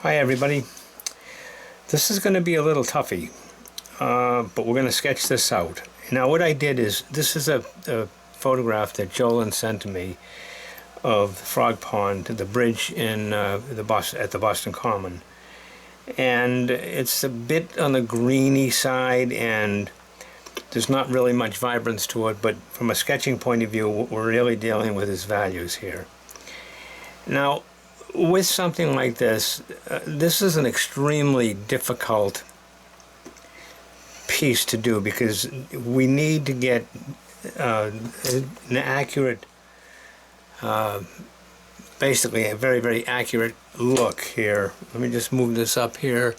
Hi everybody. This is going to be a little toughy, but we're going to sketch this out. Now what I did is, this is a photograph that Jolyn sent to me of Frog Pond, the bridge in at the Boston Common. And it's a bit on the greeny side and there's not really much vibrance to it, but from a sketching point of view, what we're really dealing with is values here. Now, with something like this, this is an extremely difficult piece to do because we need to get an accurate, basically a very, very accurate look here. Let me just move this up here,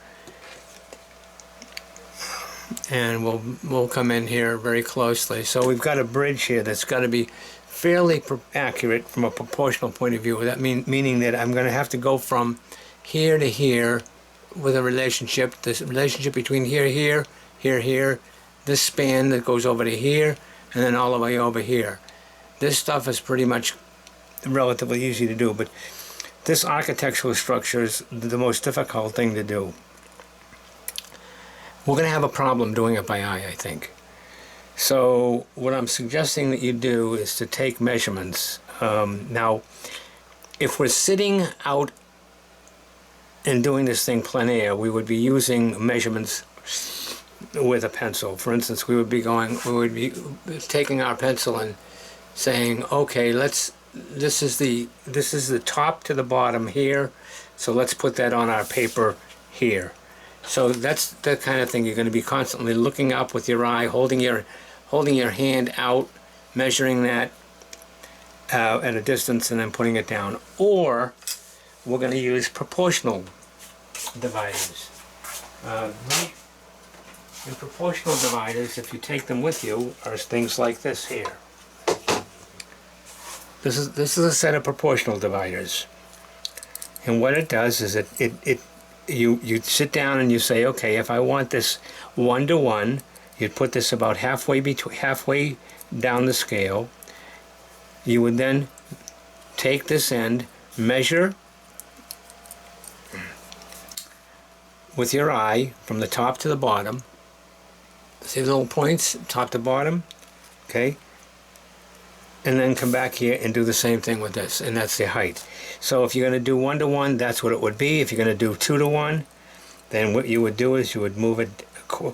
and we'll come in here very closely. So we've got a bridge here that's got to be fairly accurate from a proportional point of view. That meaning that I'm going to have to go from here to here with a relationship, this relationship between here, this span that goes over to here, and then all the way over here. This stuff is pretty much relatively easy to do, but this architectural structure is the most difficult thing to do. We're going to have a problem doing it by eye, I think. So what I'm suggesting that you do is to take measurements. Now, if we're sitting out and doing this thing plein air, we would be using measurements with a pencil. For instance, we would be taking our pencil and saying, okay, this is the top to the bottom here, so let's put that on our paper here. So that's the kind of thing you're going to be constantly looking up with your eye, holding your hand out, measuring that at a distance, and then putting it down. Or we're going to use proportional dividers. In proportional dividers, if you take them with you, are things like this here. This is a set of proportional dividers, and what it does is you sit down and you say, okay, if I want this 1-to-1, you'd put this about halfway down the scale. You would then take this end, measure with your eye from the top to the bottom. See the little points, top to bottom? Okay. And then come back here and do the same thing with this, and that's the height. So if you're going to do 1-to-1, that's what it would be. If you're going to do 2-to-1, then what you would do is you would move it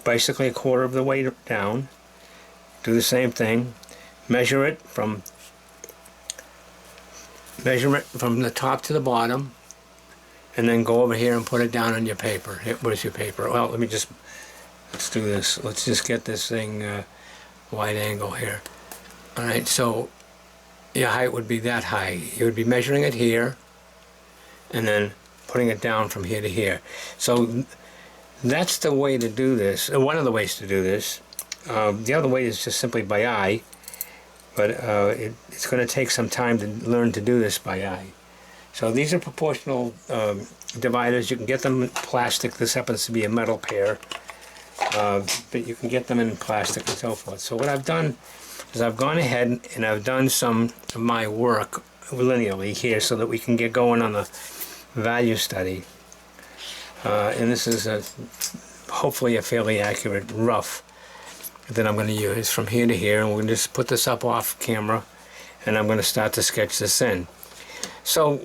basically a quarter of the way down. Do the same thing. Measure it from the top to the bottom, and then go over here and put it down on your paper. Where's your paper? Well, let's do this. Let's just get this thing wide angle here. All right, so your height would be that high. You would be measuring it here and then putting it down from here to here. So that's the way to do this, one of the ways to do this. The other way is just simply by eye, but it's going to take some time to learn to do this by eye. So these are proportional dividers. You can get them in plastic. This happens to be a metal pair, but you can get them in plastic and so forth. So what I've done is I've gone ahead and I've done some of my work linearly here so that we can get going on the value study. And this is hopefully a fairly accurate rough that I'm going to use from here to here, and we're going to just put this up off camera, and I'm going to start to sketch this in. So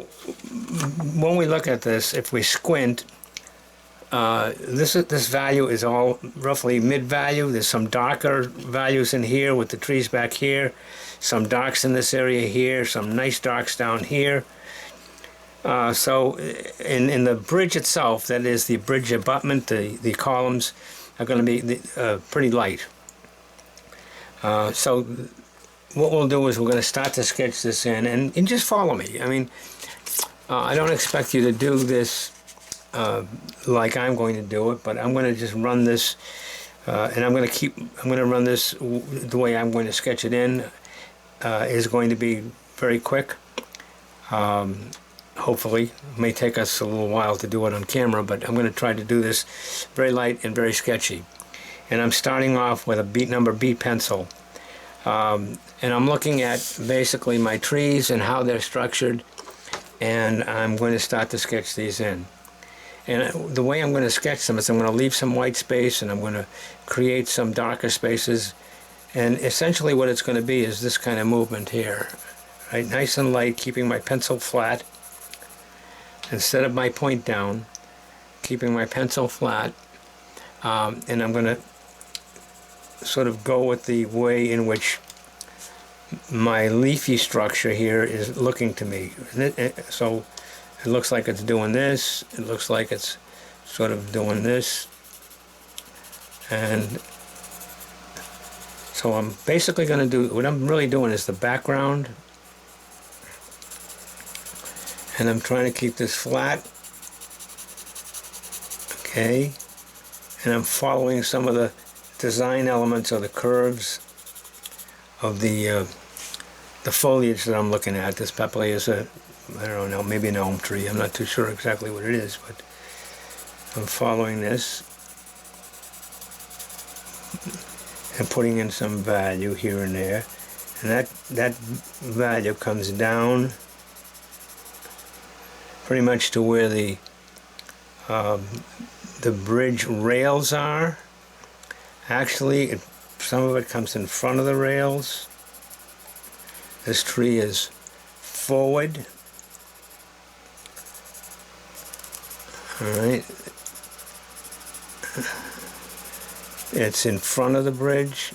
when we look at this, if we squint, this value is all roughly mid-value. There's some darker values in here with the trees back here, some darks in this area here, some nice darks down here. So in the bridge itself, that is the bridge abutment, the columns are going to be pretty light. So what we'll do is we're going to start to sketch this in, and just follow me. I mean, I don't expect you to do this like I'm going to do it, but I'm going to just run this, and I'm going to run this the way I'm going to sketch it in. Is going to be very quick. Hopefully, it may take us a little while to do it on camera, but I'm going to try to do this very light and very sketchy. And I'm starting off with a number B pencil, and I'm looking at basically my trees and how they're structured, and I'm going to start to sketch these in. And the way I'm going to sketch them is I'm going to leave some white space, and I'm going to create some darker spaces. And essentially what it's going to be is this kind of movement here. Right? Nice and light, keeping my pencil flat. Instead of my point down, keeping my pencil flat. And I'm going to sort of go with the way in which my leafy structure here is looking to me. So it looks like it's doing this, it looks like it's sort of doing this, and so I'm basically going to do, what I'm really doing is the background, and I'm trying to keep this flat, okay, and I'm following some of the design elements or the curves of the foliage that I'm looking at. This papaya is a, I don't know, maybe an elm tree. I'm not too sure exactly what it is, but I'm following this and putting in some value here and there. And that value comes down pretty much to where the bridge rails are. Actually, some of it comes in front of the rails. This tree is forward. Alright. It's in front of the bridge.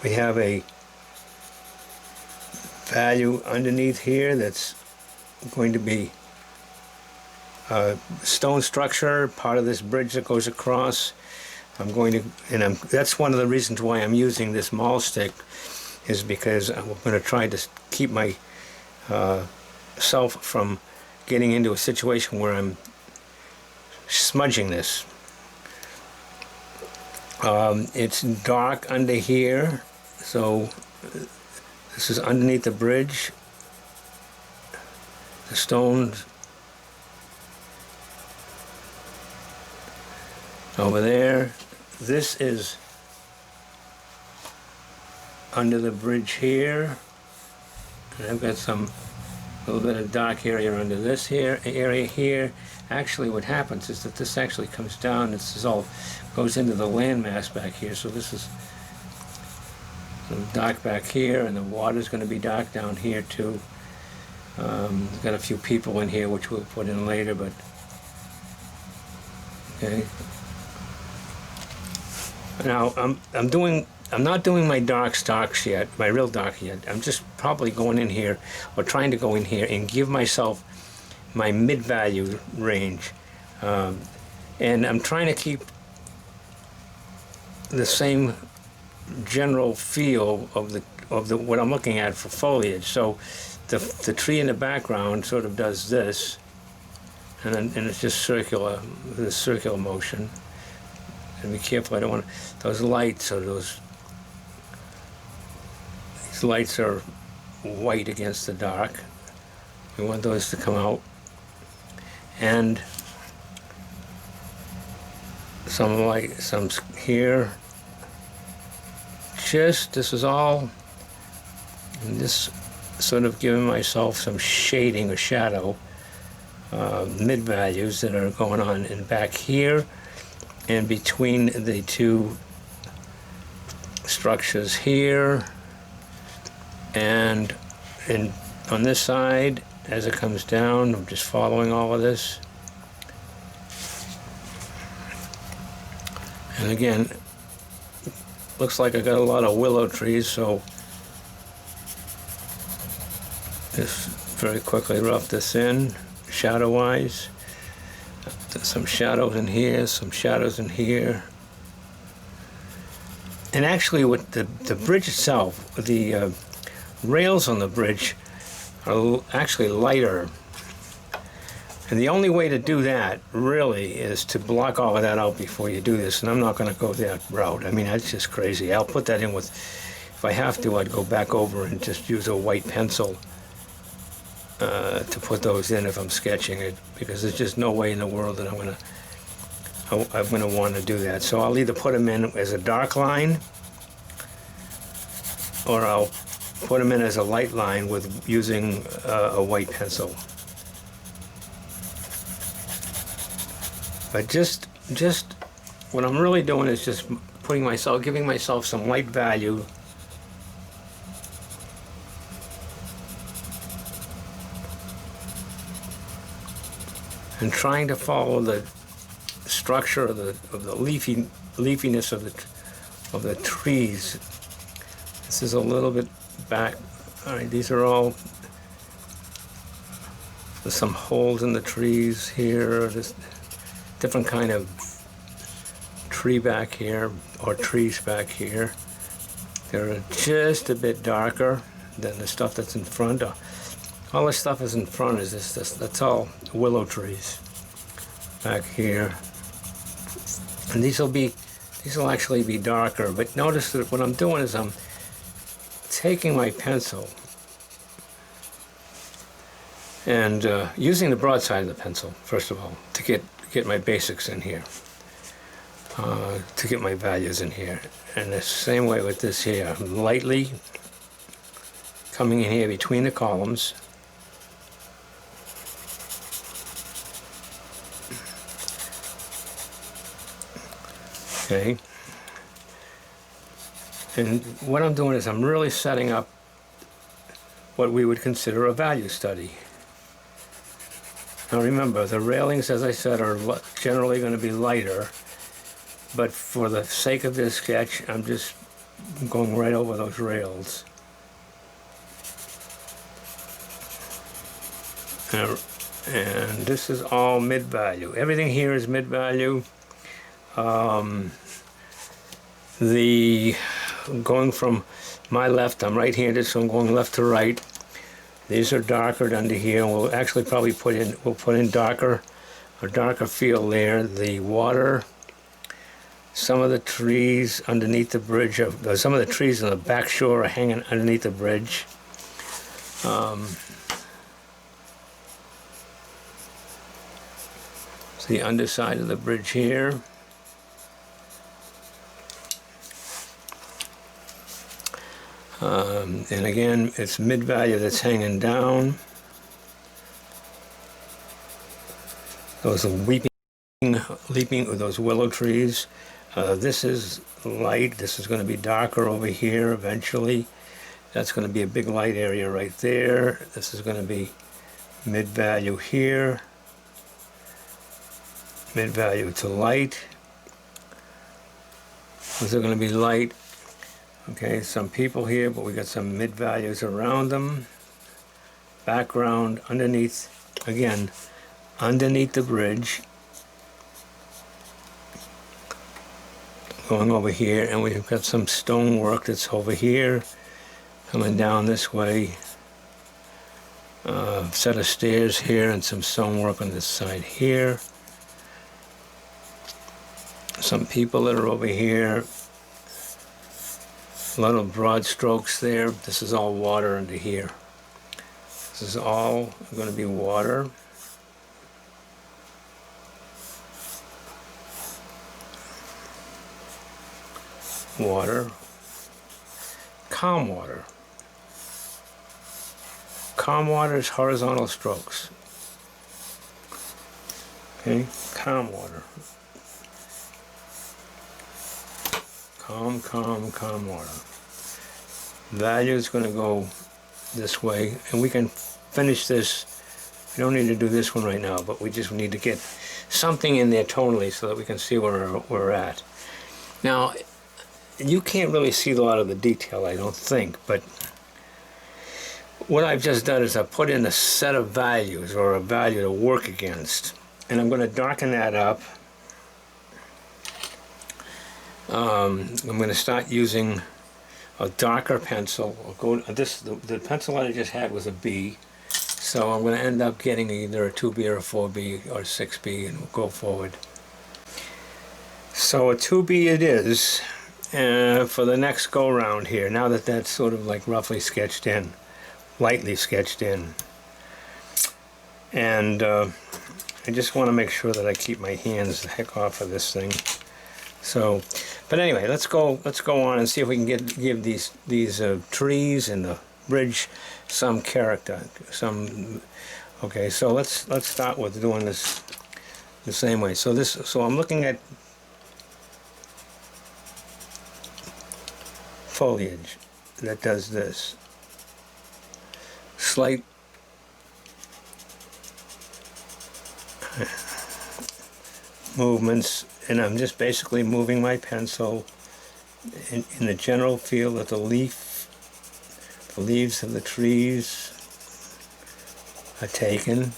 We have a value underneath here that's going to be a stone structure, part of this bridge that goes across. I'm going to, and that's one of the reasons why I'm using this maul stick, is because I'm going to try to keep my self from getting into a situation where I'm smudging this. It's dark under here, so this is underneath the bridge. The stones over there. This is under the bridge here, and I've got some little bit of dark area under this here area here. Actually, what happens is that this actually comes down. This is all goes into the landmass back here. So this is dark back here, and the water's going to be dark down here too. Got a few people in here which we'll put in later, but okay. Now I'm not doing my darks yet, my real dark yet. I'm just probably going in here, or trying to go in here and give myself my mid-value range, and I'm trying to keep the same general feel of the what I'm looking at for foliage. So the tree in the background sort of does this, and it's just circular, this circular motion. And be careful, I don't want those lights, or these lights are white against the dark. We want those to come out. And some light, some here. This is all, and this sort of giving myself some shading or shadow, mid values that are going on in back here and between the two structures here, and on this side as it comes down. I'm just following all of this, and again, looks like I got a lot of willow trees, so just very quickly rough this in shadow wise. There's some shadows in here, some shadows in here. And actually with the bridge itself, the rails on the bridge are actually lighter. And the only way to do that really is to block all of that out before you do this. And I'm not going to go that route. I mean, that's just crazy. I'll put that in with, if I have to, I'd go back over and just use a white pencil to put those in if I'm sketching it, because there's just no way in the world that I'm going to want to do that. So I'll either put them in as a dark line, or I'll put them in as a light line with using a white pencil. But just what I'm really doing is just giving myself some light value. And trying to follow the structure of the leafiness of the trees. This is a little bit back. All right, these are all, there's some holes in the trees here. This different kind of tree back here, or trees back here. They're just a bit darker than the stuff that's in front. All this stuff is in front is that's all willow trees back here. And these will actually be darker, but notice that what I'm doing is I'm taking my pencil and using the broad side of the pencil, first of all, to get my basics in here, to get my values in here. And the same way with this here, I'm lightly coming in here between the columns. Okay. And what I'm doing is I'm really setting up what we would consider a value study. Now remember, the railings, as I said, are generally going to be lighter, but for the sake of this sketch, I'm just going right over those rails. And this is all mid-value. Everything here is mid-value. Going from my left, I'm right-handed, so I'm going left to right. These are darker under here, and we'll actually probably put in a darker feel there. The water, some of the trees underneath the bridge, some of the trees on the back shore are hanging underneath the bridge. It's the underside of the bridge here. And again, it's mid-value that's hanging down. Those leaping with those willow trees. This is light. This is going to be darker over here eventually. That's going to be a big light area right there. This is going to be mid-value here. Mid-value to light. Those are going to be light. Okay, some people here, but we got some mid-values around them. Background underneath, again, underneath the bridge. Going over here, and we've got some stonework that's over here, coming down this way. Set of stairs here, and some stonework on this side here. Some people that are over here. A lot of broad strokes there. This is all water under here. This is all going to be water. Water. Calm water. Calm water is horizontal strokes. Okay, calm water. Calm water. Value is going to go this way, and we can finish this. We don't need to do this one right now, but we just need to get something in there tonally so that we can see where we're at. Now, you can't really see a lot of the detail, I don't think, but what I've just done is I've put in a set of values, or a value to work against, and I'm going to darken that up. I'm going to start using a darker pencil. The pencil that I just had was a B, so I'm going to end up getting either a 2B or a 4B or a 6B, and we'll go forward. So a 2B it is for the next go round here, now that that's sort of like roughly sketched in, lightly sketched in. And I just want to make sure that I keep my hands the heck off of this thing. So, but anyway, let's go on and see if we can give these trees and the bridge some character, some. Okay, so let's start with doing this the same way. So I'm looking at foliage that does this slight movements, and I'm just basically moving my pencil in the general feel that the leaves of the trees are taken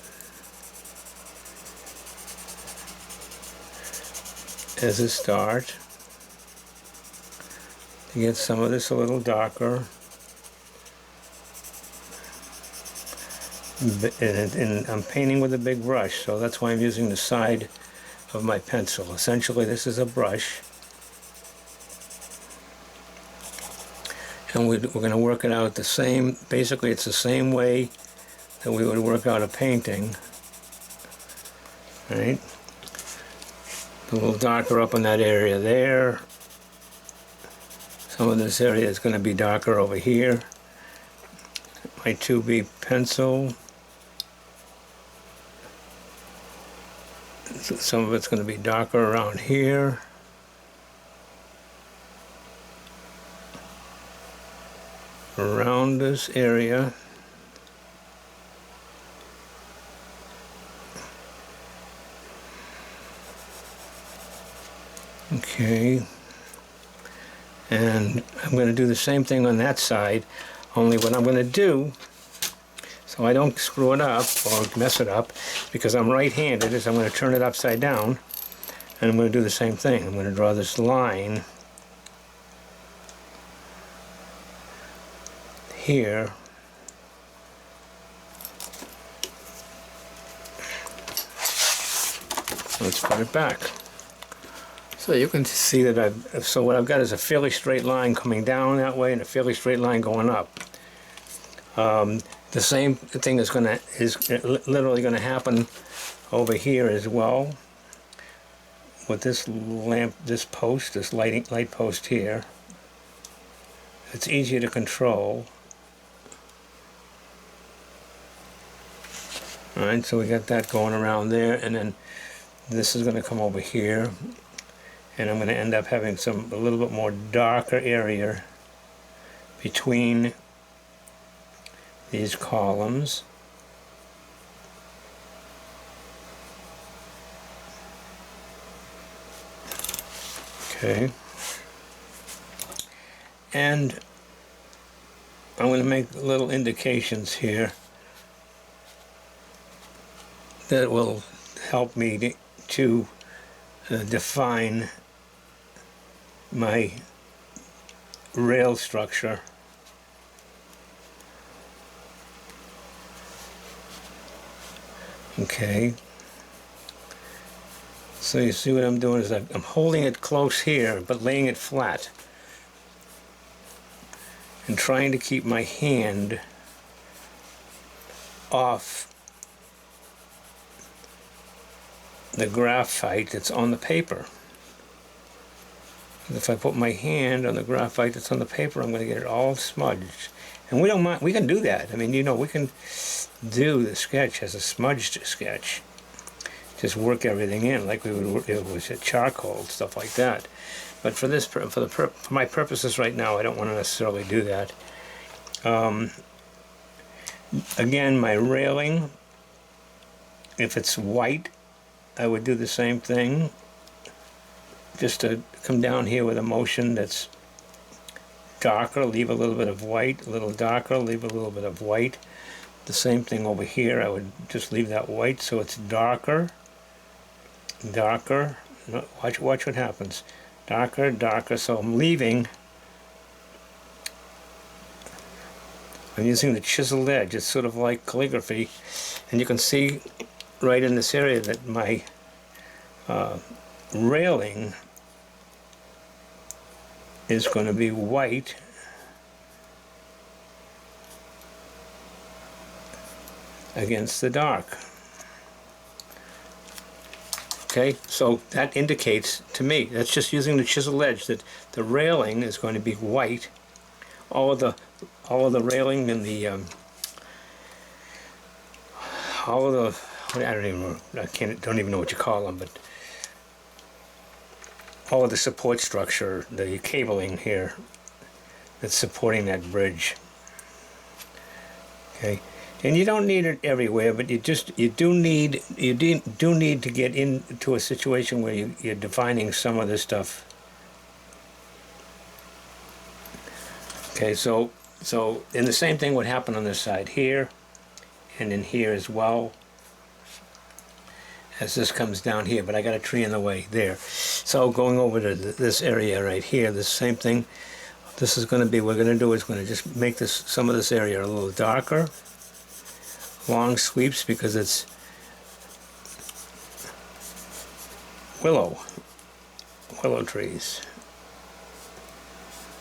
as a start to get some of this a little darker. And I'm painting with a big brush, so that's why I'm using the side of my pencil. Essentially, this is a brush, and we're going to work it out the same. Basically, it's the same way that we would work out a painting, right? A little darker up in that area there. Some of this area is going to be darker over here. My 2B pencil. Some of it's going to be darker around here. Around this area. Okay. And I'm going to do the same thing on that side, only what I'm going to do, so I don't screw it up or mess it up, because I'm right-handed, is I'm going to turn it upside down, and I'm going to do the same thing. I'm going to draw this line here. Let's put it back. So you can see that so what I've got is a fairly straight line coming down that way and a fairly straight line going up. The same thing is literally going to happen over here as well with this lamp, this post, this light post here. It's easier to control. All right, so we got that going around there, and then this is going to come over here. And I'm going to end up having a little bit more darker area between these columns. Okay. And I'm going to make little indications here that will help me to define my rail structure. Okay, so you see what I'm doing is I'm holding it close here but laying it flat and trying to keep my hand off the graphite that's on the paper. If I put my hand on the graphite that's on the paper, I'm going to get it all smudged. And we don't mind, we can do that. I mean, you know, we can do the sketch as a smudged sketch. Just work everything in like we would work it was a charcoal, stuff like that. But for this, for my purposes right now, I don't want to necessarily do that. Again, my railing, if it's white, I would do the same thing. Just to come down here with a motion that's darker, leave a little bit of white, a little darker, leave a little bit of white. The same thing over here, I would just leave that white so it's darker, darker. Watch what happens. Darker, darker, so I'm leaving. I'm using the chiseled edge, it's sort of like calligraphy, and you can see right in this area that my railing is going to be white against the dark. Okay, so that indicates to me, that's just using the chisel edge, that the railing is going to be white. All of the railing and the all of the, I don't even know what you call them, but all of the support structure, the cabling here that's supporting that bridge. Okay, and you don't need it everywhere, but you do need to get into a situation where you're defining some of this stuff. Okay, so and the same thing would happen on this side here, and in here as well, as this comes down here, but I got a tree in the way there. So going over to this area right here, the same thing. This is going to be, what we're going to do is going to just make some of this area a little darker. Long sweeps, because it's willow trees.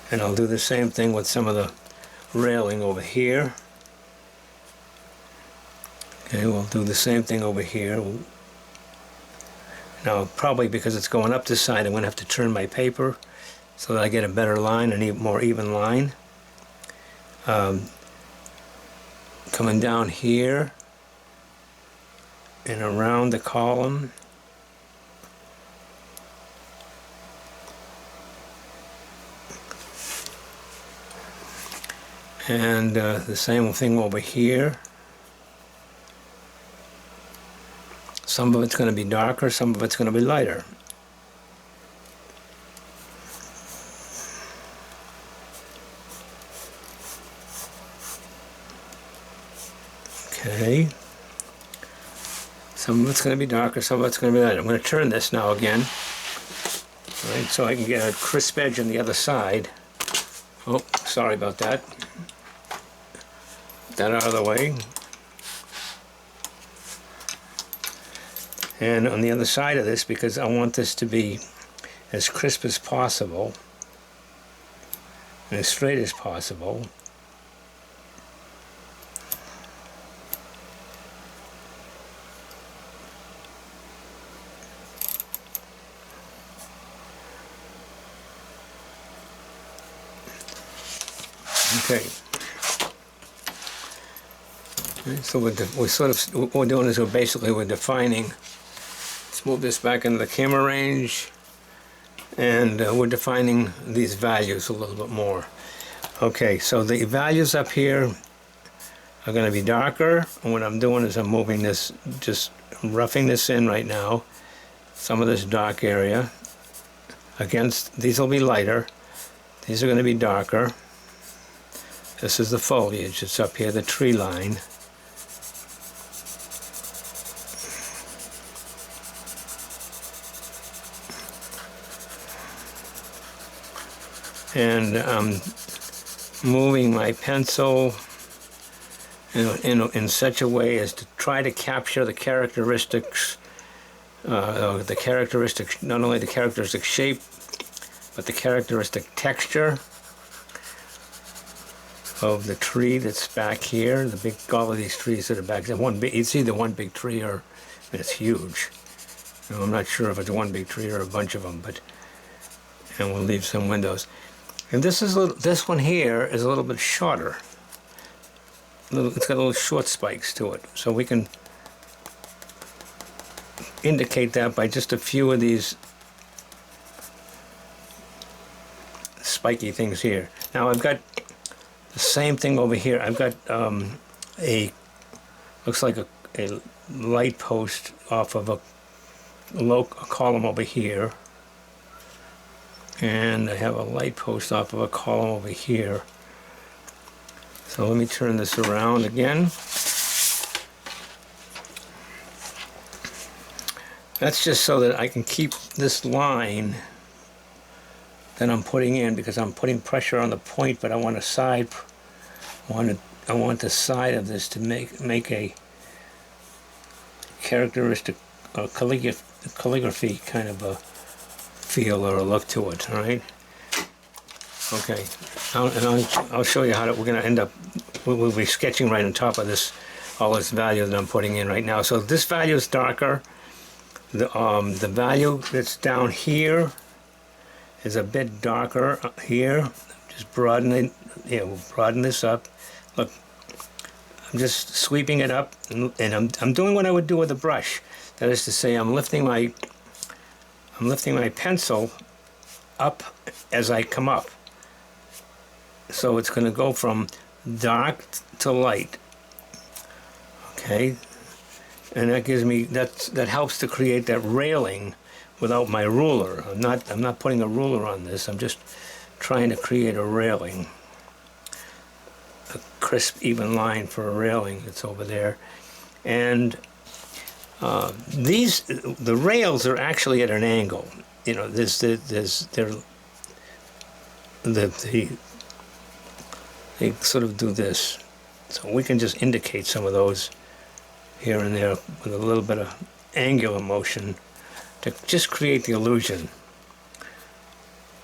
And I'll do the same thing with some of the railing over here. Okay, we'll do the same thing over here. Now, probably because it's going up this side, I'm going to have to turn my paper so that I get a better line, a more even line. Coming down here and around the column. And the same thing over here. Some of it's going to be darker, some of it's going to be lighter. Okay. Some of it's going to be darker, some of it's going to be lighter. I'm going to turn this now again. All right, so I can get a crisp edge on the other side. Oh, sorry about that. Get that out of the way. And on the other side of this, because I want this to be as crisp as possible and as straight as possible, okay. So what we're doing is we're defining. Let's move this back into the camera range, and we're defining these values a little bit more. Okay, so the values up here are going to be darker, and what I'm doing is I'm moving this, just roughing this in right now, some of this dark area against, these will be lighter, these are going to be darker. This is the foliage, it's up here, the tree line. And I'm moving my pencil in such a way as to try to capture the characteristics, not only the characteristic shape, but the characteristic texture of the tree that's back here. All of these trees that are back there. It's either one big tree or it's huge. I'm not sure if it's one big tree or a bunch of them, and we'll leave some windows. And this one here is a little bit shorter. It's got little short spikes to it, so we can indicate that by just a few of these spiky things here. Now I've got the same thing over here. I've got looks like a light post off of a column over here. And I have a light post off of a column over here. So let me turn this around again. That's just so that I can keep this line that I'm putting in, because I'm putting pressure on the point, but I want a side. I want the side of this to make a characteristic calligraphy kind of a feel or a look to it. All right. Okay. I'll show you how we're going to end up. We'll be sketching right on top of this, all this value that I'm putting in right now. So this value is darker. The value that's down here is a bit darker here. Just broaden it. Yeah, we'll broaden this up. Look, I'm just sweeping it up, and I'm doing what I would do with a brush. That is to say, I'm lifting my pencil up as I come up. So it's going to go from dark to light. Okay, and that gives me that helps to create that railing without my ruler. I'm not putting a ruler on this. I'm just trying to create a railing, a crisp, even line for a railing that's over there. And the rails are actually at an angle. You know, they sort of do this. So we can just indicate some of those here and there with a little bit of angular motion to just create the illusion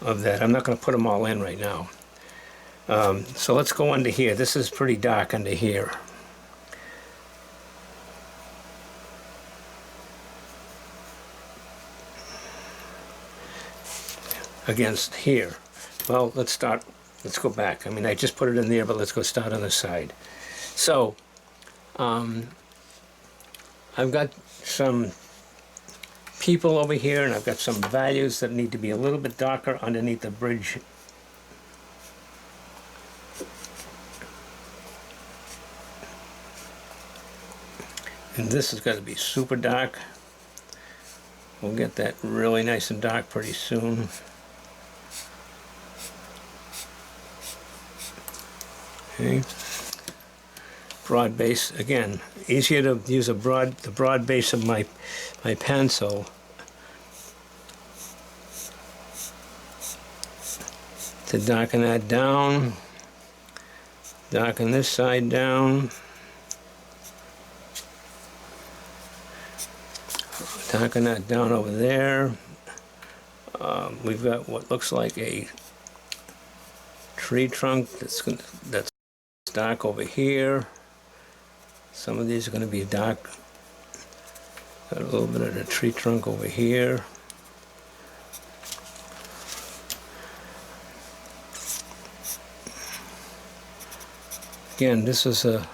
of that. I'm not going to put them all in right now. So let's go under here. This is pretty dark under here. Against here. Well, let's go back. I mean, I just put it in there, but let's go start on the side. So, I've got some people over here, and I've got some values that need to be a little bit darker underneath the bridge. And this is going to be super dark. We'll get that really nice and dark pretty soon. Okay. Broad base, again, easier to use the broad base of my pencil to darken that down, darken this side down, darken that down over there. We've got what looks like a tree trunk that's dark over here. Some of these are going to be dark. Got a little bit of the tree trunk over here. Again, this is a...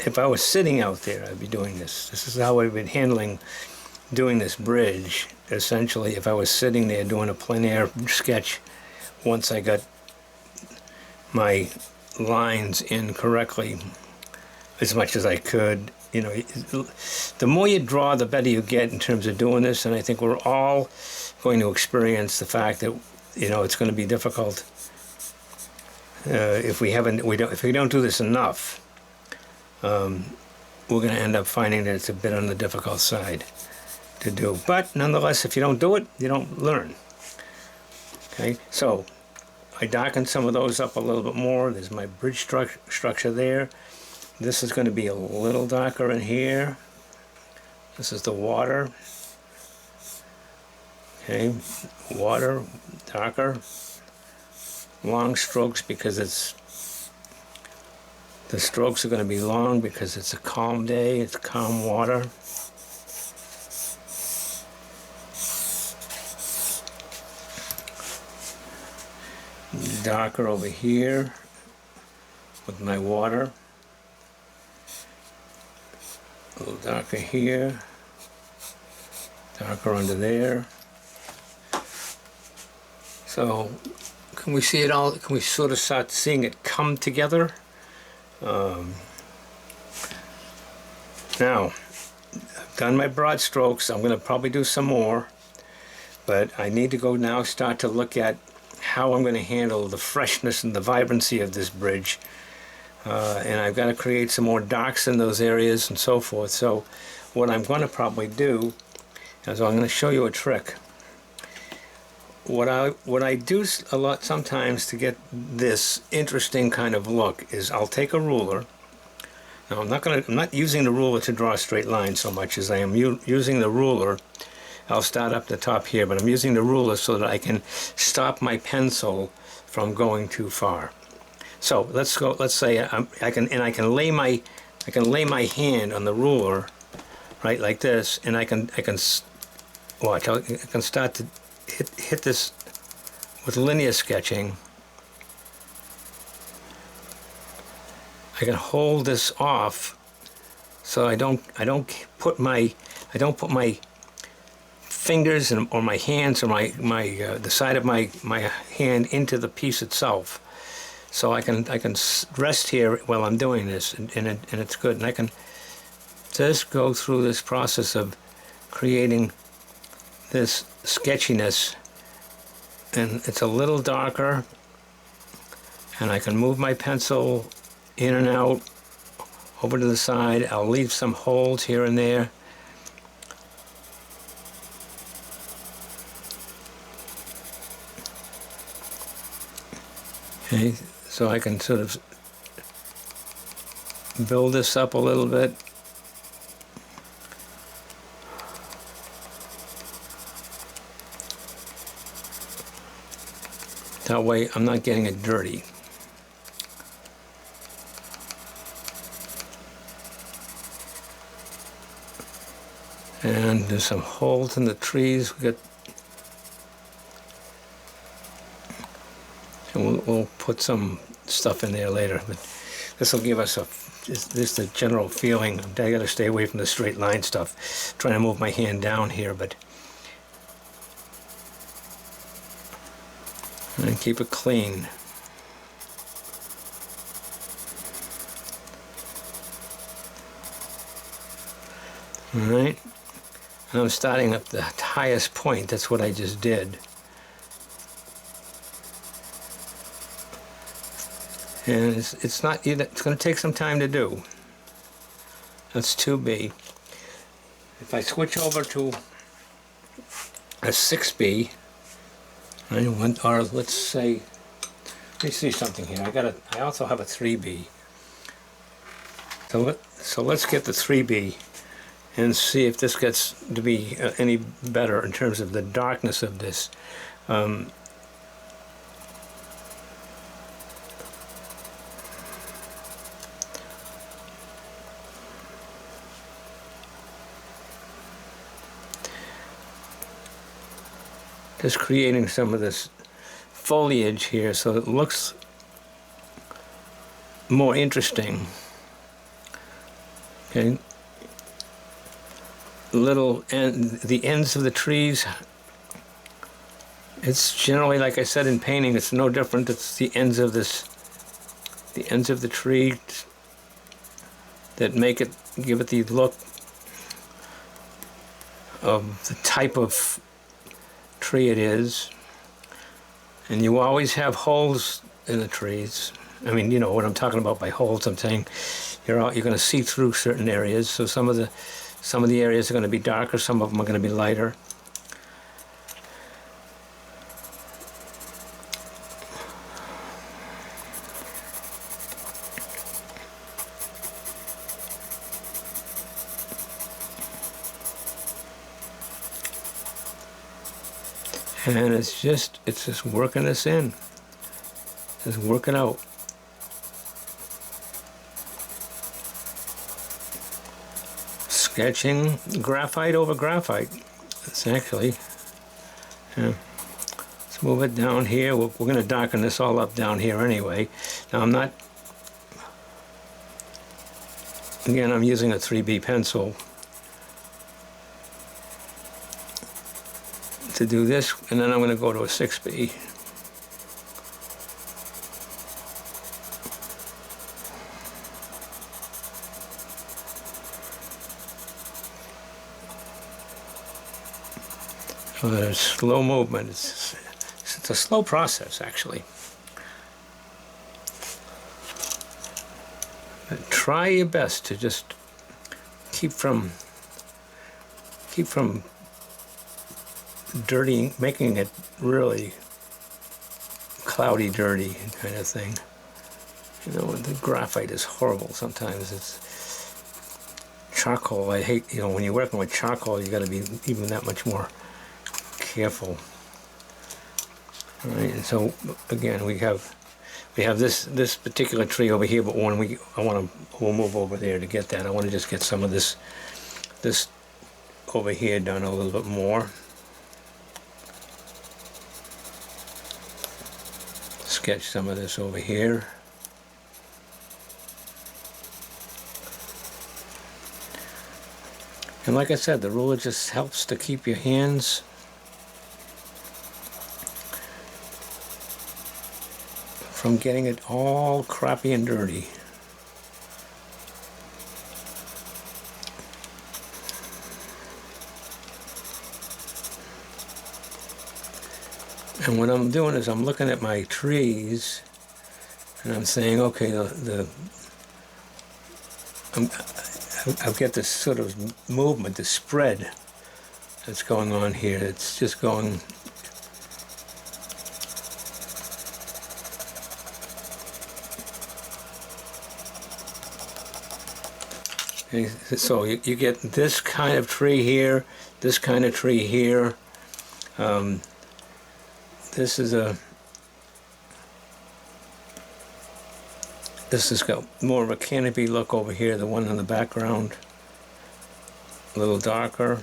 If I was sitting out there, I'd be doing this. This is how I've been doing this bridge. Essentially, if I was sitting there doing a plein air sketch, once I got my lines in correctly as much as I could. You know, the more you draw, the better you get in terms of doing this, and I think we're all going to experience the fact that, you know, it's going to be difficult if we don't do this enough. We're going to end up finding that it's a bit on the difficult side to do. But nonetheless, if you don't do it, you don't learn. Okay, so I darkened some of those up a little bit more. There's my bridge structure there. This is going to be a little darker in here. This is the water. Okay, water, darker. Long strokes because the strokes are going to be long because it's a calm day, it's calm water. Darker over here with my water. A little darker here. Darker under there. So, can we see it all? Can we sort of start seeing it come together? Now, I've done my broad strokes. I'm going to probably do some more, but I need to go now start to look at how I'm going to handle the freshness and the vibrancy of this bridge. And I've got to create some more darks in those areas and so forth. So what I'm going to probably do is I'm going to show you a trick. What I do a lot sometimes to get this interesting kind of look is I'll take a ruler. Now I'm not using the ruler to draw a straight line so much as I am using the ruler. I'll start up the top here, but I'm using the ruler so that I can stop my pencil from going too far. So let's go. Let's say I can lay my hand on the ruler right, like this, and I can watch. I can start to hit this with linear sketching. I can hold this off so I don't put my fingers or my hands or the side of my hand into the piece itself. So I can rest here while I'm doing this, and it's good. And I can just go through this process of creating this sketchiness, and it's a little darker, and I can move my pencil in and out over to the side. I'll leave some holes here and there. Okay, so I can sort of build this up a little bit. That way I'm not getting it dirty. And there's some holes in the trees. And we'll put some stuff in there later, but this will give us just a general feeling. I got to stay away from the straight line stuff. Trying to move my hand down here, but and keep it clean. All right, and I'm starting at the highest point. That's what I just did. And it's not either. It's going to take some time to do. That's 2B. If I switch over to a 6B, or let's say, let me see something here. I also have a 3B. So let's get the 3B and see if this gets to be any better in terms of the darkness of this. Just creating some of this foliage here so it looks more interesting. Okay, the ends of the trees. It's generally, like I said in painting, it's no different. It's the ends of the tree that give it the look of the type of tree it is. And you always have holes in the trees. I mean, you know what I'm talking about by holes. I'm saying you're going to see through certain areas. So some of the areas are going to be darker, some of them are going to be lighter. And it's just working this in. Just work it out. Sketching graphite over graphite. It's actually, yeah. Let's move it down here. We're going to darken this all up down here anyway. Now I'm using a 3B pencil to do this, and then I'm going to go to a 6B. So there's slow movement. It's a slow process, actually. But try your best to just keep from dirty, making it really cloudy, dirty kind of thing. You know, the graphite is horrible sometimes. It's charcoal. I hate, you know, when you're working with charcoal, you got to be even that much more careful. All right, and so again, we have this particular tree over here, but we'll move over there to get that. I want to just get some of this over here done a little bit more. Sketch some of this over here. And like I said, the ruler just helps to keep your hands from getting it all crappy and dirty. And what I'm doing is I'm looking at my trees and I'm saying, okay, I've got this sort of movement, this spread that's going on here. It's just going so you get this kind of tree here, this kind of tree here. This has got more of a canopy look over here, the one in the background, a little darker.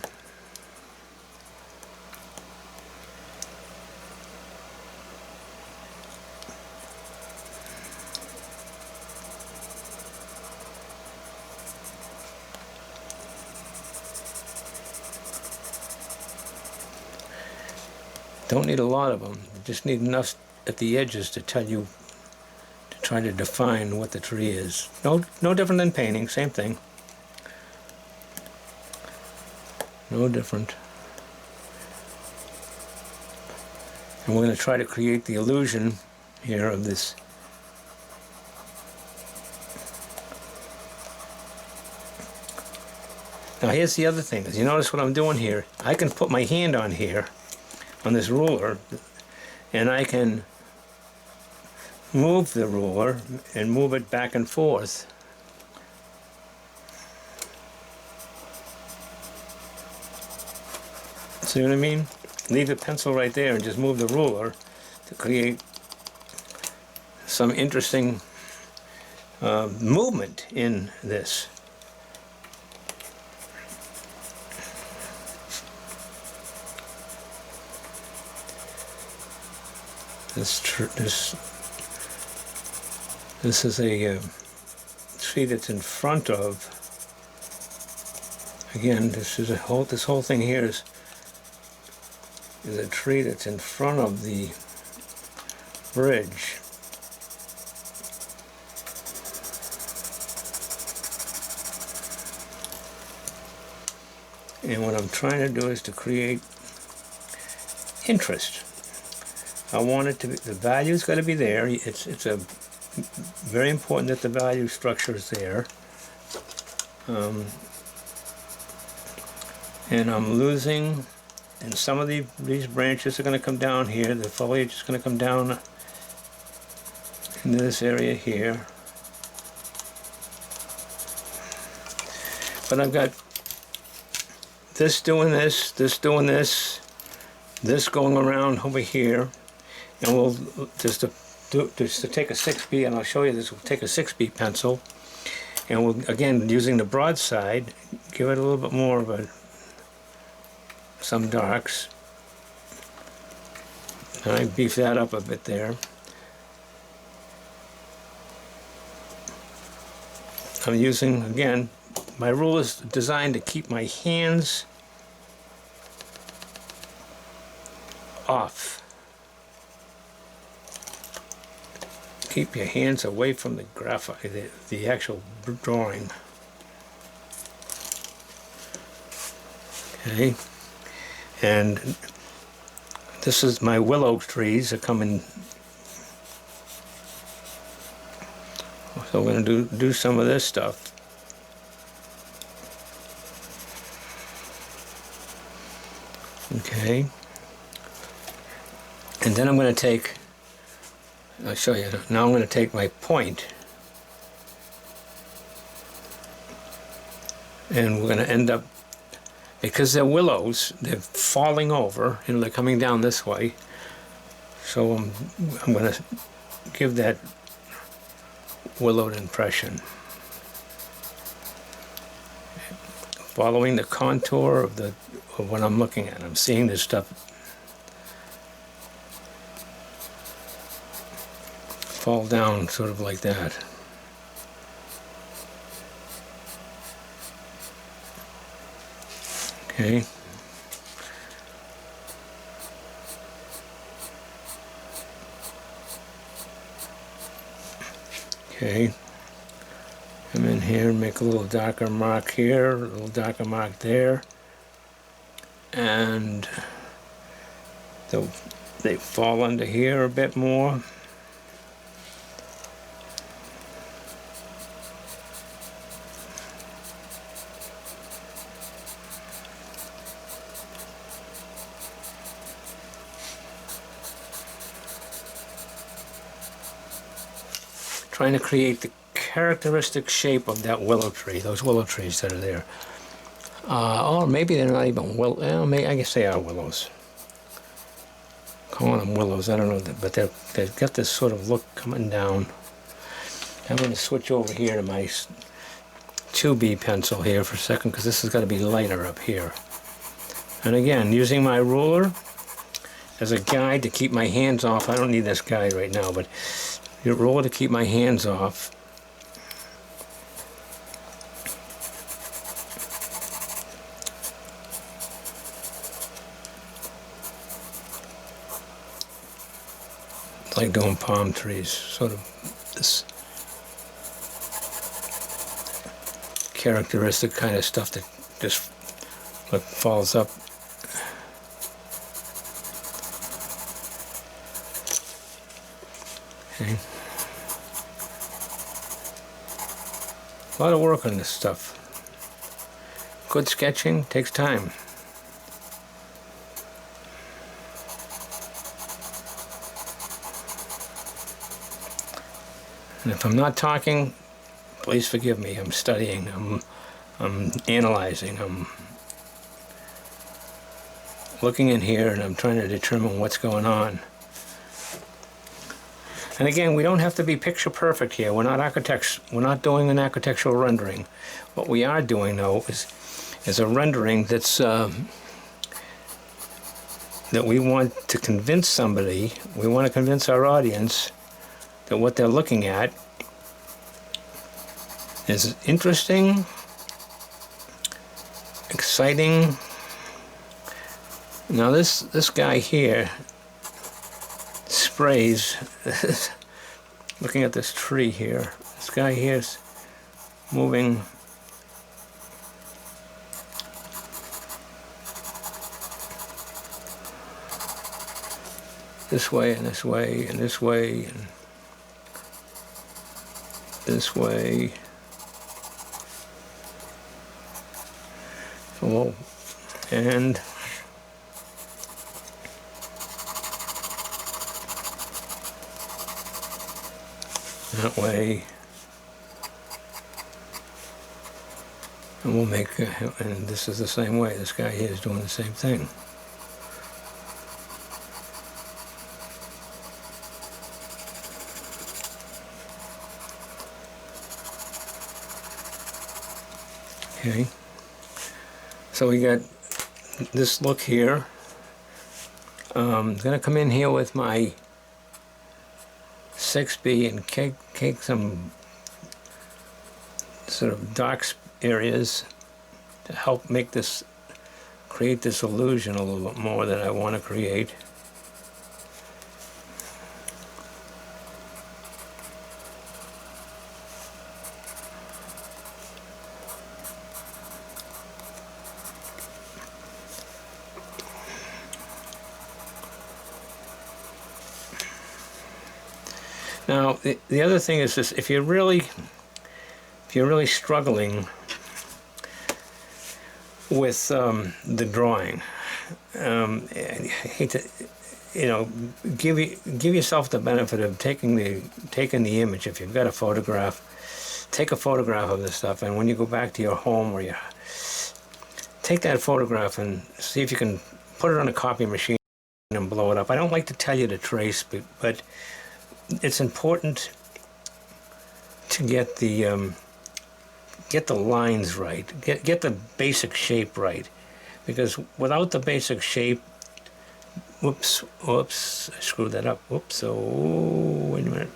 Don't need a lot of them, you just need enough at the edges to tell you, to try to define what the tree is. No different than painting, same thing. No different. And we're going to try to create the illusion here of this. Now here's the other thing, is you notice what I'm doing here. I can put my hand on here, on this ruler, and I can move the ruler and move it back and forth. See what I mean? Leave the pencil right there and just move the ruler to create some interesting movement in this. This is a tree that's in front of. Again, this whole thing here is a tree that's in front of the bridge. And what I'm trying to do is to create interest. I want it to be, the value's got to be there. It's very important that the value structure is there. And I'm losing, and some of these branches are going to come down here. The foliage is going to come down into this area here. But I've got this doing this, this doing this, this going around over here. And we'll just to take a 6B, and I'll show you this. We'll take a 6B pencil, and we'll, again, using the broad side, give it a little bit more of some darks. And I beef that up a bit there. I'm using, again, my rule is designed to keep my hands off. Keep your hands away from the graphite, the actual drawing. Okay, and this is my willow trees are coming. So we're going to do some of this stuff. Okay, and then I'm going to take. I'll show you. Now I'm going to take my point, and we're going to end up, because they're willows, they're falling over and they're coming down this way. So I'm going to give that willowed impression. following the contour of what I'm looking at. I'm seeing this stuff fall down sort of like that. Okay. Okay. Come in here, make a little darker mark here, a little darker mark there, and they fall under here a bit more. Trying to create the characteristic shape of that willow tree, those willow trees that are there. Or maybe they're not even willow. I guess they are willows. Calling them willows, I don't know, but they've got this sort of look coming down. I'm going to switch over here to my 2B pencil here for a second, because this has got to be lighter up here. And again, using my ruler as a guide to keep my hands off. I don't need this guide right now, but your ruler to keep my hands off. It's like doing palm trees, sort of this characteristic kind of stuff that just like falls up. Okay. A lot of work on this stuff. Good sketching takes time. And if I'm not talking, please forgive me. I'm studying, I'm analyzing, I'm looking in here, and I'm trying to determine what's going on. And again, we don't have to be picture perfect here. We're not architects. We're not doing an architectural rendering. What we are doing, though, is a rendering that's that we want to convince somebody, we want to convince our audience that what they're looking at is interesting, exciting. Now this guy here sprays. Looking at this tree here, this guy here is moving this way and this way and this way and this way. Oh, and that way, and we'll make, and this is the same way. This guy here is doing the same thing. Okay, so we got this look here. I'm going to come in here with my 6B and cake some sort of dark areas to help make this, create this illusion a little bit more that I want to create. Now, the other thing is this: if you're really struggling with the drawing, I hate to, give yourself the benefit of taking the image. If you've got a photograph, take a photograph of this stuff, and when you go back to your home, or you take that photograph and see if you can put it on a copy machine and blow it up. I don't like to tell you to trace, but it's important to get the get the lines right, get the basic shape right, because without the basic shape, whoops, I screwed that up. Whoops, oh, wait a minute.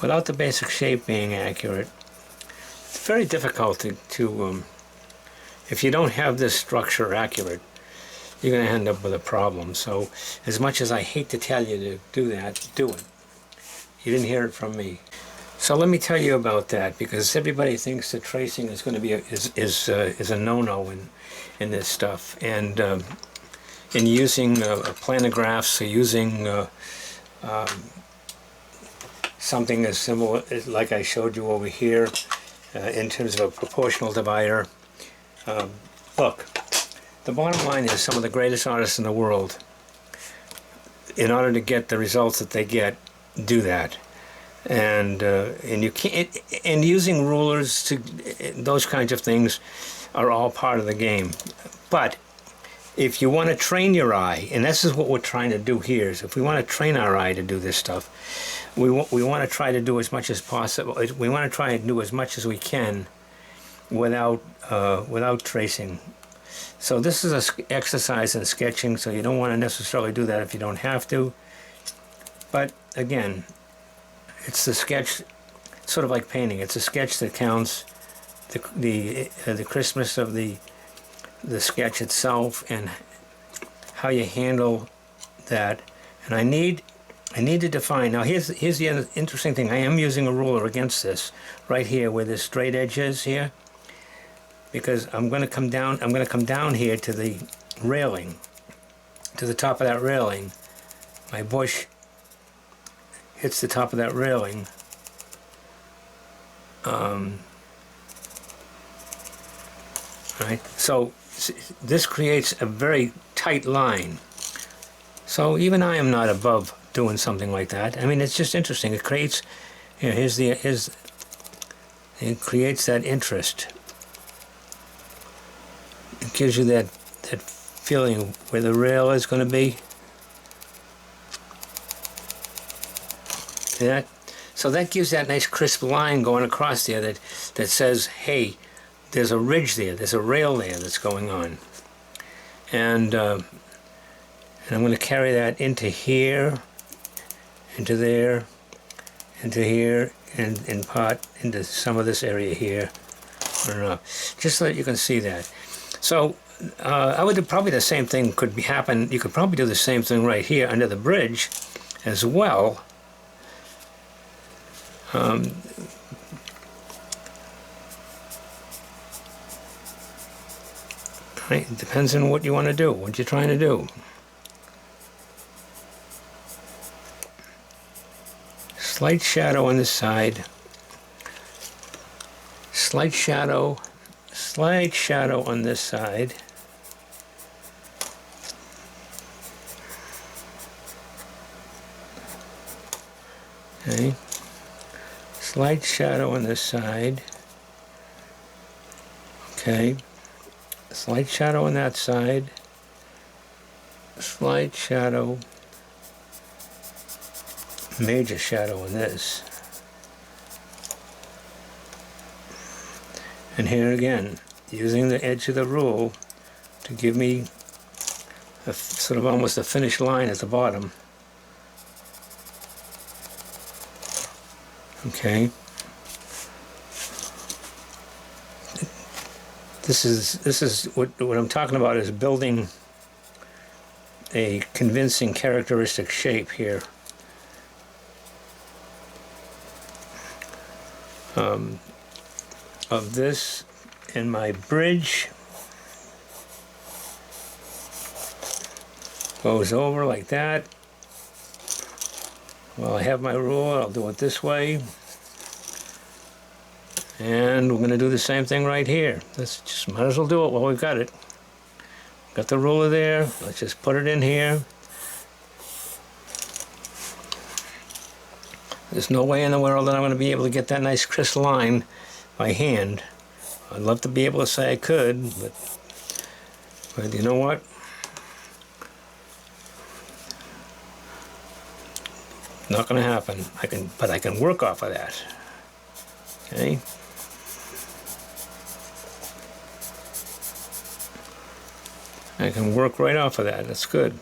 Without the basic shape being accurate, it's very difficult to if you don't have this structure accurate, you're going to end up with a problem. So as much as I hate to tell you to do that, do it. You didn't hear it from me. So let me tell you about that, because everybody thinks that tracing is going to be is a no-no in this stuff. And in using planographs, or using something as similar like I showed you over here in terms of a proportional divider. Look, the bottom line is some of the greatest artists in the world, in order to get the results that they get, do that. And you can't, and using rulers to those kinds of things are all part of the game. But if you want to train your eye, and this is what we're trying to do here, is if we want to train our eye to do this stuff, we want to try to do as much as possible. We want to try and do as much as we can without tracing. So this is an exercise in sketching, so you don't want to necessarily do that if you don't have to. But again, it's the sketch, sort of like painting. It's a sketch that counts. The crispness of the sketch itself and how you handle that. And I need to define. Now here's the interesting thing. I am using a ruler against this right here where this straight edge is here, because I'm going to come down. I'm going to come down here to the railing, to the top of that railing. My bush hits the top of that railing. Right. So this creates a very tight line. So even I am not above doing something like that. I mean, it's just interesting. It creates, you know, it creates that interest. It gives you that feeling where the rail is going to be. See that? So that gives that nice crisp line going across there that says, hey, there's a ridge there, there's a rail there that's going on. And I'm going to carry that into here, into there, into here, and in part into some of this area here. I don't know, just so that you can see that. So I would do probably the same thing could happen. You could probably do the same thing right here under the bridge as well. Right? It depends on what you want to do, what you're trying to do. Slight shadow on this side. Slight shadow on this side. Okay. Slight shadow on this side. Okay. Slight shadow on that side. Slight shadow. Major shadow on this. And here again, using the edge of the rule to give me a sort of almost a finished line at the bottom. Okay. This is what I'm talking about, is building a convincing characteristic shape here. Of this in my bridge. Goes over like that. Well, I have my rule, I'll do it this way. And we're going to do the same thing right here. Let's just, might as well do it while we've got it. Got the ruler there, let's just put it in here. There's no way in the world that I'm going to be able to get that nice crisp line by hand. I'd love to be able to say I could, but you know what? Not going to happen. But I can work off of that. Okay. I can work right off of that. That's good.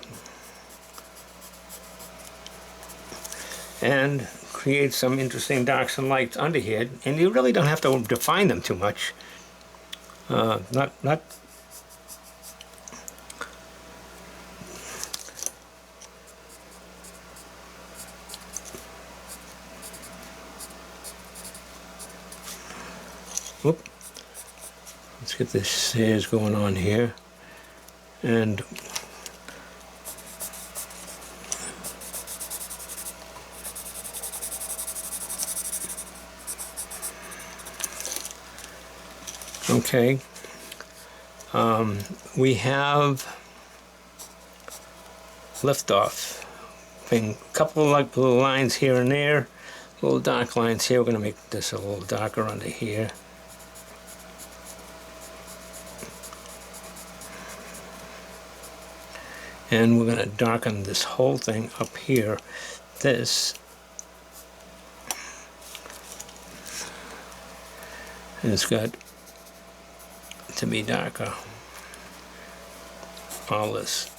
And create some interesting darks and lights under here. And you really don't have to define them too much. Not whoop. Let's get this hairs going on here. And okay. We have liftoff thing. A couple of like little lines here and there, little dark lines here. We're going to make this a little darker under here. And we're going to darken this whole thing up here. This has got to be darker. All this.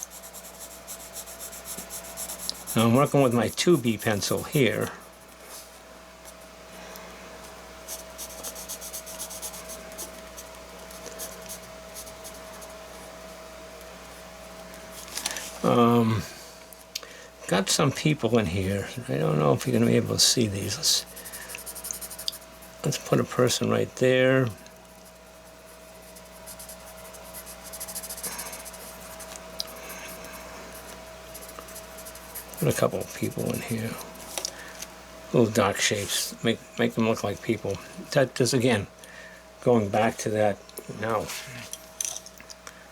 Now I'm working with my 2B pencil here. Got some people in here. I don't know if you're going to be able to see these. Let's put a person right there. Put a couple of people in here. Little dark shapes. Make them look like people. That just, again, going back to that. Now,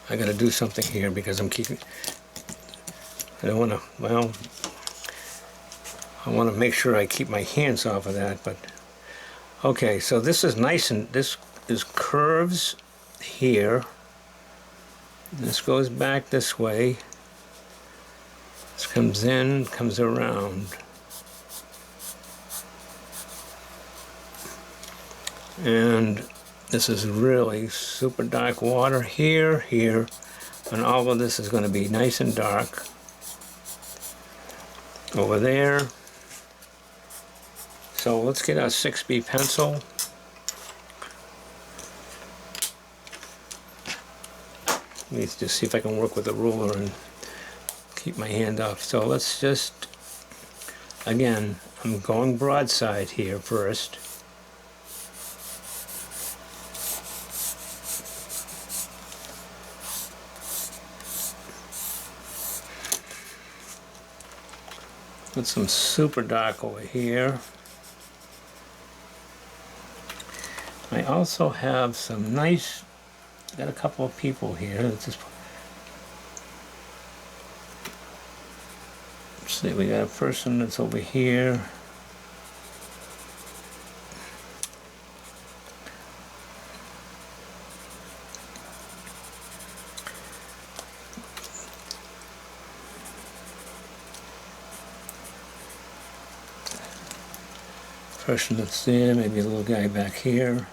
I got to do something here because I'm keeping... I don't want to, well, I want to make sure I keep my hands off of that, but, okay, so this is nice, and this is curves here. This goes back this way. This comes in, comes around. And this is really super dark water here, here, and all of this is going to be nice and dark. Over there. So let's get our 6B pencil. Let me just see if I can work with a ruler and keep my hand off. So let's just, again, I'm going broadside here first. Put some super dark over here. I also have some nice, got a couple of people here. Let's see, we got a person that's over here. Person that's there, maybe a little guy back here.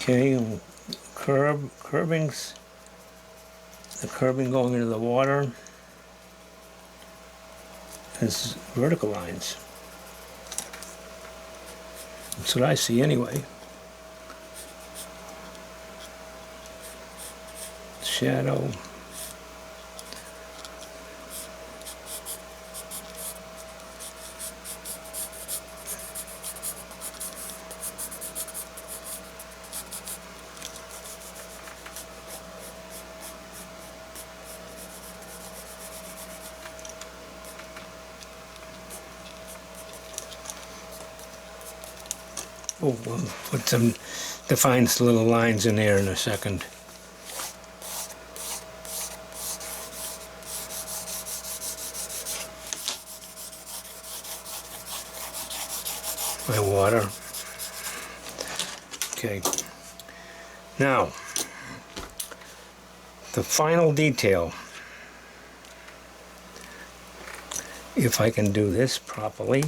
Okay, curbings, the curbing going into the water is vertical lines. That's what I see anyway. Shadow. Oh, we'll put some defines little lines in there in a second. my water. Okay. Now, the final detail. If I can do this properly.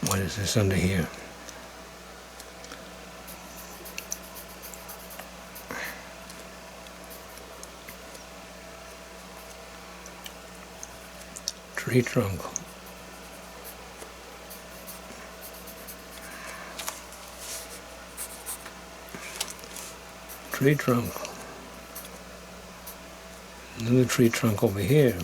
What is this under here? Tree trunk. Tree trunk. Another tree trunk over here.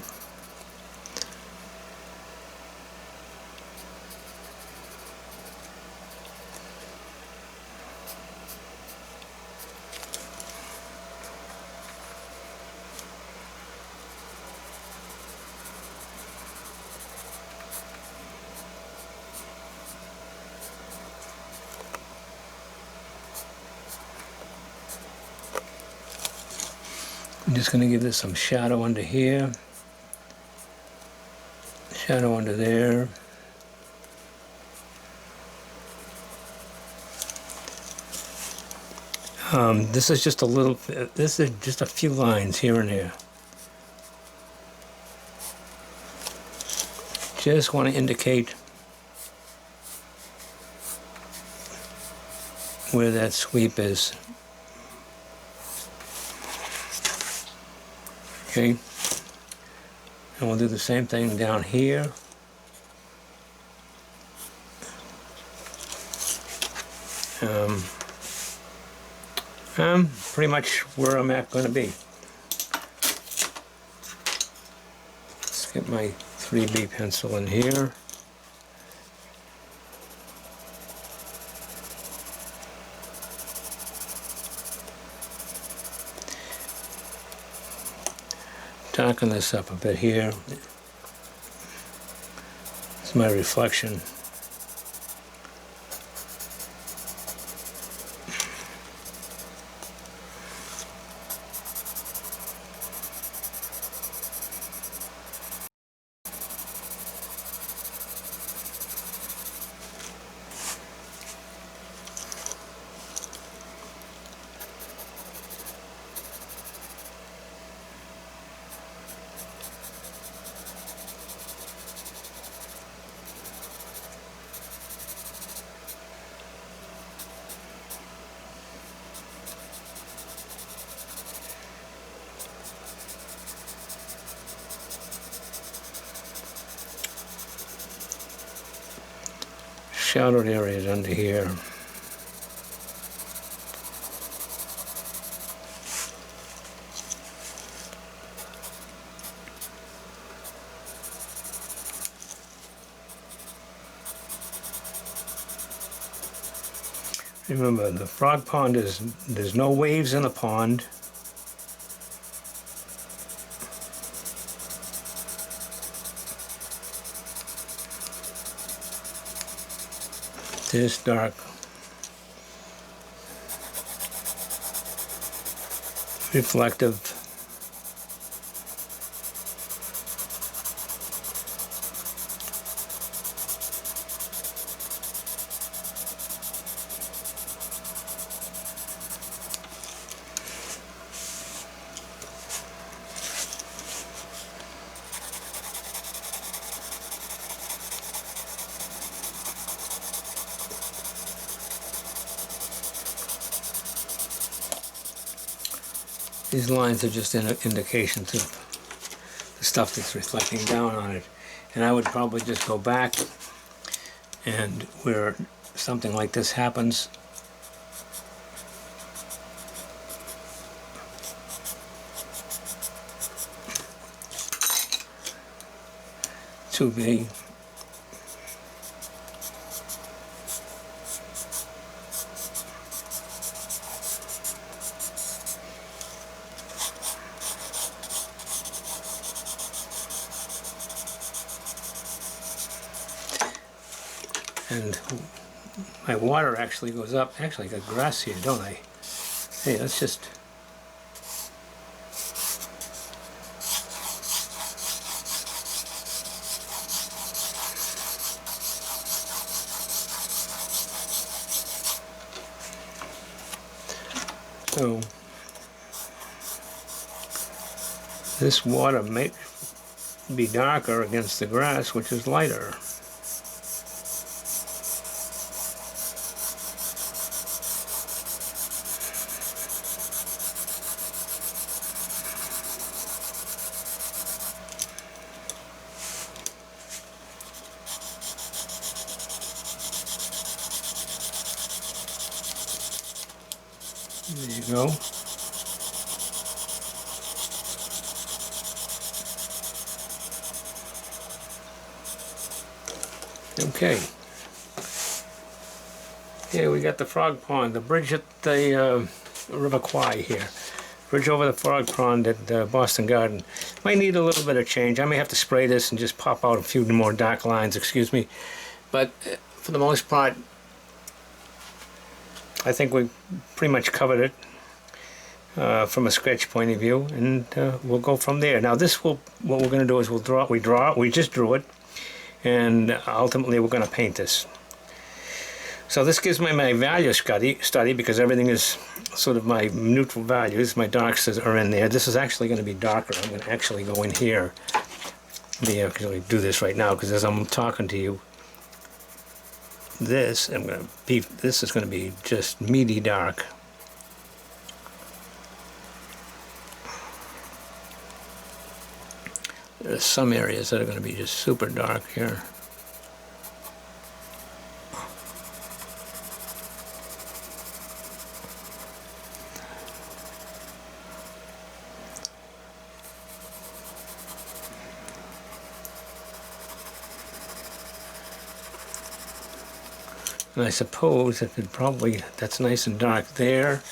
I'm just going to give this some shadow under here, shadow under there. This is just a little, this is just a few lines here and there. Just want to indicate where that sweep is. Okay, and we'll do the same thing down here. Pretty much where I'm going to be. Let's get my 3B pencil in here. Darken this up a bit here. It's my reflection. Shadowed areas under here. Remember, the frog pond is, there's no waves in the pond. This dark reflective these lines are just indications of the stuff that's reflecting down on it. And I would probably just go back, and where something like this happens, to be And my water actually goes up. Actually, I got grass here, don't I? Hey, let's just... So, this water may be darker against the grass, which is lighter. There you go. Okay. Here we got the frog pond, the bridge at the River Kwai here. Bridge over the frog pond at Boston Garden. Might need a little bit of change. I may have to spray this and just pop out a few more dark lines, excuse me. But for the most part, I think we pretty much covered it from a sketch point of view, and we'll go from there. Now this will, what we're going to do is we just drew it, and ultimately we're going to paint this. So this gives me my value study because everything is sort of my neutral values. My darks are in there. This is actually going to be darker. I'm going to actually go in here. Let me actually do this right now because as I'm talking to you, this is going to be just meaty dark. There's some areas that are going to be just super dark here. And I suppose it could probably, that's nice and dark there.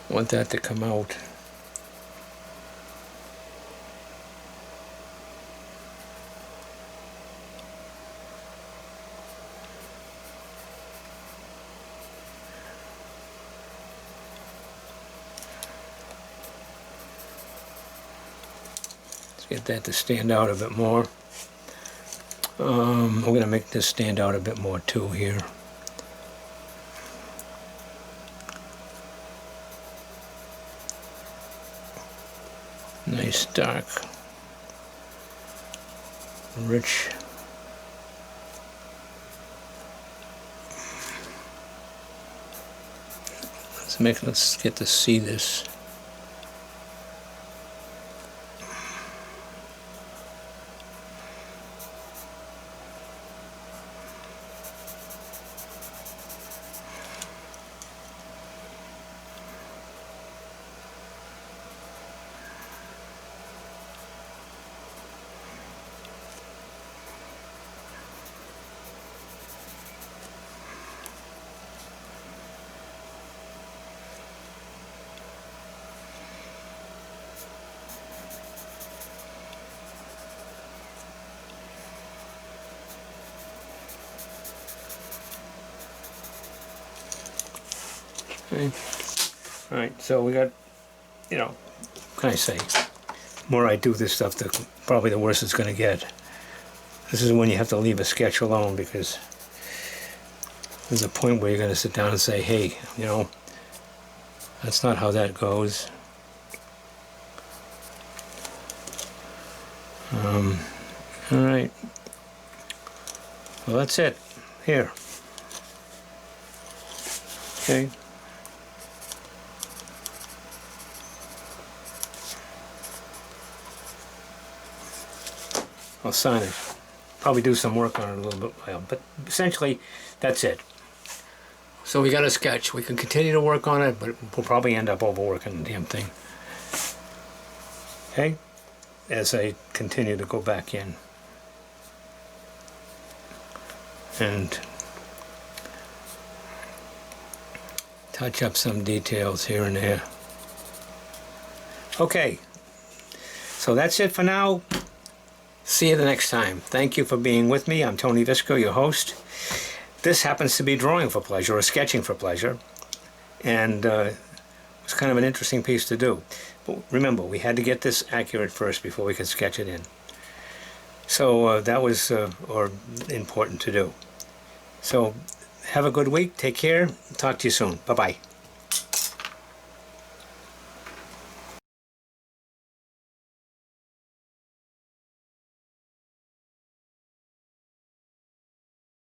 Want that to come out. Get that to stand out a bit more. We're going to make this stand out a bit more too here. Nice dark, rich. Let's get to see this. Okay. All right, so we got, you know, what can I say? The more I do this stuff, probably the worse it's going to get. This is when you have to leave a sketch alone because there's a point where you're going to sit down and say, hey, you know, that's not how that goes. All right. Well, that's it. Here. Okay. I'll sign it. Probably do some work on it a little bit, but essentially, that's it. So we got a sketch. We can continue to work on it, but we'll probably end up overworking the damn thing. Okay? As I continue to go back in. and touch up some details here and there. Okay, so that's it for now. See you the next time. Thank you for being with me. I'm Tony Visco, your host. This happens to be Drawing for Pleasure, or Sketching for Pleasure, and it's kind of an interesting piece to do. But remember, we had to get this accurate first before we could sketch it in. So that was important to do. So have a good week. Take care. Talk to you soon. Bye-bye.